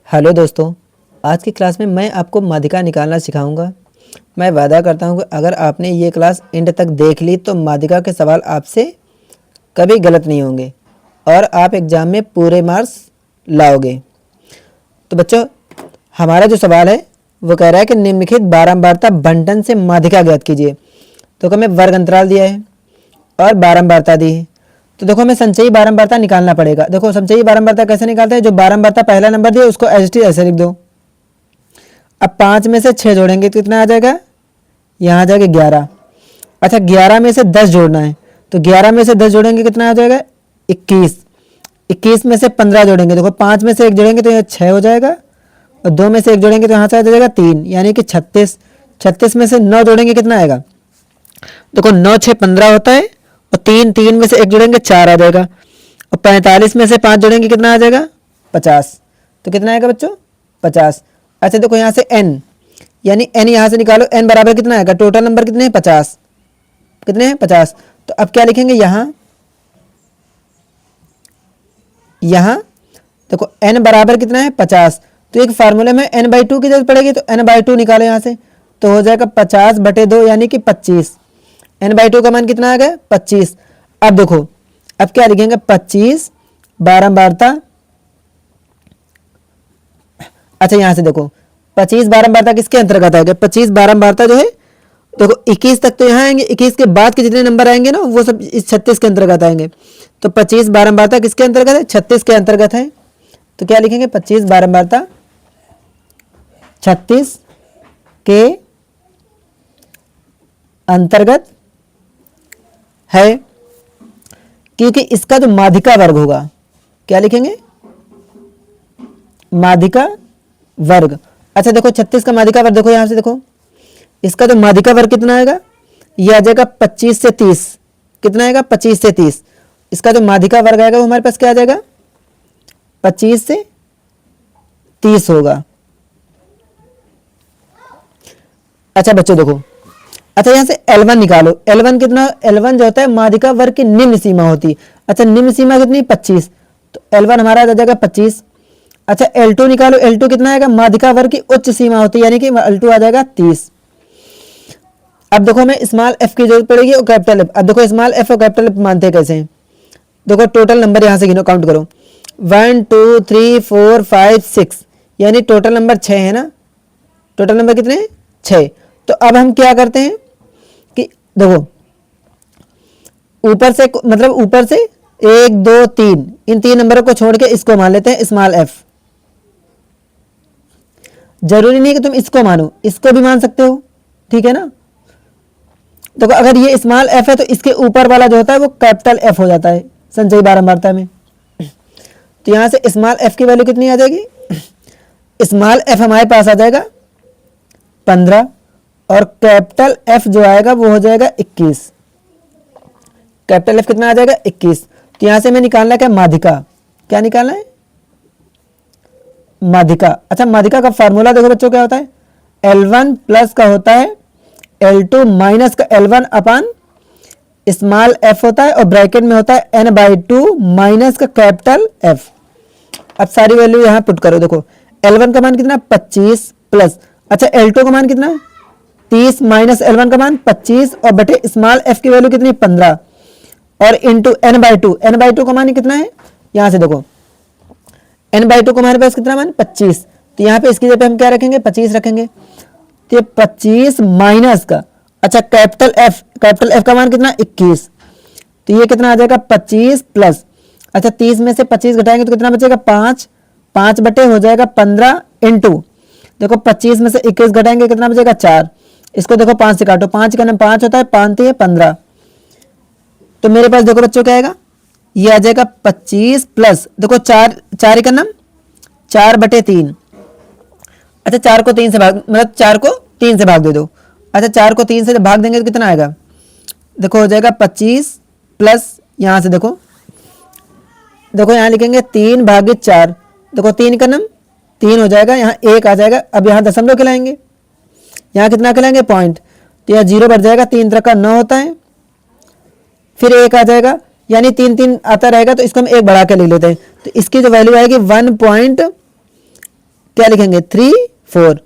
Hello दोस्तों, आज की क्लास में मैं आपको माध्यिका निकालना सिखाऊंगा। मैं वादा करता हूं कि अगर आपने ये क्लास एंड तक देख ली तो माध्यिका के सवाल आपसे कभी गलत नहीं होंगे और आप एग्ज़ाम में पूरे मार्क्स लाओगे। तो बच्चों, हमारा जो सवाल है वो कह रहा है कि निम्नलिखित बारंबारता बंटन से माध्यिका ज्ञात कीजिए। तो हमें वर्ग अंतराल दिया है और बारंबारता दी है। तो देखो हमें संचयी बारंबारता निकालना पड़ेगा। देखो संचयी बारंबारता कैसे निकालते हैं, जो बारंबारता पहला नंबर दिया उसको एच टी ऐसे लिख दो। अब 5 में से 6 जोड़ेंगे तो कितना आ जाएगा, यहाँ आ जाएगा 11। अच्छा 11 में से 10 जोड़ना है तो 11 में से 10 जोड़ेंगे कितना आ जाएगा 21। 21 में से 15 जोड़ेंगे, देखो 5 में से 1 जोड़ेंगे तो यहाँ 6 हो जाएगा और 2 में से 1 जोड़ेंगे तो यहाँ से आ जाएगा 3 यानी कि 36। 36 में से 9 जोड़ेंगे कितना आएगा, देखो 9 6 15 होता है और 3 में से 1 जोड़ेंगे 4 आ जाएगा और 45 में से 5 जोड़ेंगे कितना आ जाएगा 50। तो कितना आएगा बच्चों 50। अच्छा देखो यहाँ से n यानी n यहाँ से निकालो, n बराबर कितना आएगा, टोटल नंबर कितने हैं 50। कितने हैं 50। तो अब क्या लिखेंगे यहाँ देखो n बराबर कितना है 50। तो एक फार्मूले में n/2 की जरूरत पड़ेगी तो n/2 निकालो यहाँ से तो हो जाएगा 50/2 यानी कि 25। n/2 का मान कितना आ गया 25। अब देखो अब क्या लिखेंगे 25 बारंबारता। अच्छा यहाँ से देखो 25 बारंबारता किसके अंतर्गत आएगा, 25 बारंबारता जो है देखो 21 तक तो यहाँ आएंगे, 21 के बाद के जितने नंबर आएंगे ना वो सब इस 36 के अंतर्गत आएंगे। तो 25 बारंबारता किसके अंतर्गत है, 36 के अंतर्गत है। तो क्या लिखेंगे 25 बारंबारता 36 के अंतर्गत है, क्योंकि इसका जो माध्यिका वर्ग होगा, क्या लिखेंगे माध्यिका वर्ग। अच्छा देखो 36 का माध्यिका वर्ग, देखो यहां से देखो इसका जो माध्यिका वर्ग कितना आएगा, ये आ जाएगा 25 से 30। कितना आएगा 25 से 30। इसका जो माध्यिका वर्ग आएगा वो हमारे पास क्या आ जाएगा 25 से 30 होगा। अच्छा बच्चों देखो, अच्छा यहाँ से L1 निकालो। L1 कितना, L1 जो होता है माध्यिका वर्ग की निम्न सीमा होती है। अच्छा निम्न सीमा कितनी 25, तो L1 हमारा आ जाएगा 25। अच्छा L2 निकालो, L2 कितना आएगा, माध्यिका वर्ग की उच्च सीमा होती है यानी कि L2 आ जाएगा 30। अब देखो हमें स्मॉल f की जरूरत पड़ेगी और कैपिटल F। अब देखो स्मॉल f और कैपिटल F मानते कैसे हैं, देखो टोटल नंबर यहाँ से गिनो, काउंट करो 1 2 3 4 5 6 यानी टोटल नंबर 6 है ना। टोटल नंबर कितने हैं 6। तो अब हम क्या करते हैं कि देखो ऊपर से मतलब ऊपर से 1 2 3 इन 3 नंबरों को छोड़ के इसको मान लेते हैं स्मॉल f। जरूरी नहीं कि तुम इसको मानो, इसको भी मान सकते हो, ठीक है ना। तो अगर ये स्मॉल f है तो इसके ऊपर वाला जो होता है वो कैपिटल F हो जाता है संचयी बारंबारता में। तो यहां से स्मॉल f की वैल्यू कितनी आ जाएगी, स्मॉल f हमारे पास आ जाएगा 15 और कैपिटल F जो आएगा वो हो जाएगा 21। कैपिटल F कितना आ जाएगा 21। तो यहां से हमें निकालना क्या माध्यिका, क्या निकालना है माध्यिका। अच्छा माध्यिका का फार्मूला देखो बच्चों क्या होता है, L1 प्लस का होता है L2 माइनस का L1 अपान स्मॉल f होता है और ब्रैकेट में होता है n/2 माइनस का कैपिटल F। अब सारी वैल्यू यहां पुट करो, देखो L1 का मान कितना 25 प्लस, अच्छा L2 का मान कितना 30 माइनस L1 का मान 25 और बटे स्मॉल f की वैल्यू कितनी 15 और इंटू n/2। n/2 का मान कितना है, यहां से देखो n/2 को हमारे पास कितना मान 25। तो यहाँ पे इसकी जगह पे हम क्या रखेंगे 25 रखेंगे। तो ये 25 माइनस का, अच्छा कैपिटल F का मान कितना 21। तो ये कितना आ जाएगा 25 प्लस, अच्छा 30 में से 25 घटाएंगे तो कितना बचेगा 5, 5 बटे हो जाएगा 15 इंटू देखो 25 में से 21 घटाएंगे कितना बचेगा 4। इसको देखो 5 से काटो, 5 का नाम 5 होता है, 5 है 15। तो मेरे पास देखो बच्चों क्या आएगा, ये आ जाएगा 25 प्लस देखो 4 का नाम 4/3। अच्छा 4 को 3 से भाग, मतलब 4 को 3 से भाग दे दो। अच्छा 4 को 3 से जब भाग देंगे तो कितना आएगा, देखो हो जाएगा 25 प्लस यहाँ से देखो यहाँ लिखेंगे 3/4। देखो 3 का नाम 3 हो जाएगा, यहाँ 1 आ जाएगा। अब यहाँ दशमलव खिलाएंगे, यहाँ कितना खिलाएंगे पॉइंट, तो यहाँ 0 बढ़ जाएगा, 3 3 का 9 होता है, फिर 1 आ जाएगा यानी 3 3 आता रहेगा तो इसको हम 1 बढ़ा के लिख लेते हैं। तो इसकी जो वैल्यू आएगी क्या लिखेंगे 3 4,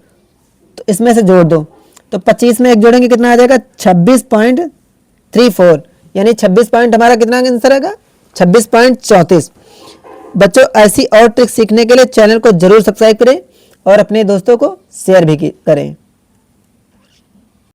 तो इसमें से जोड़ दो, तो 25 में एक जोड़ेंगे कितना आ जाएगा 26.34, यानी 26 पॉइंट हमारा कितना आंसर आएगा 26.34। बच्चों ऐसी और ट्रिक सीखने के लिए चैनल को जरूर सब्सक्राइब करें और अपने दोस्तों को शेयर भी करें।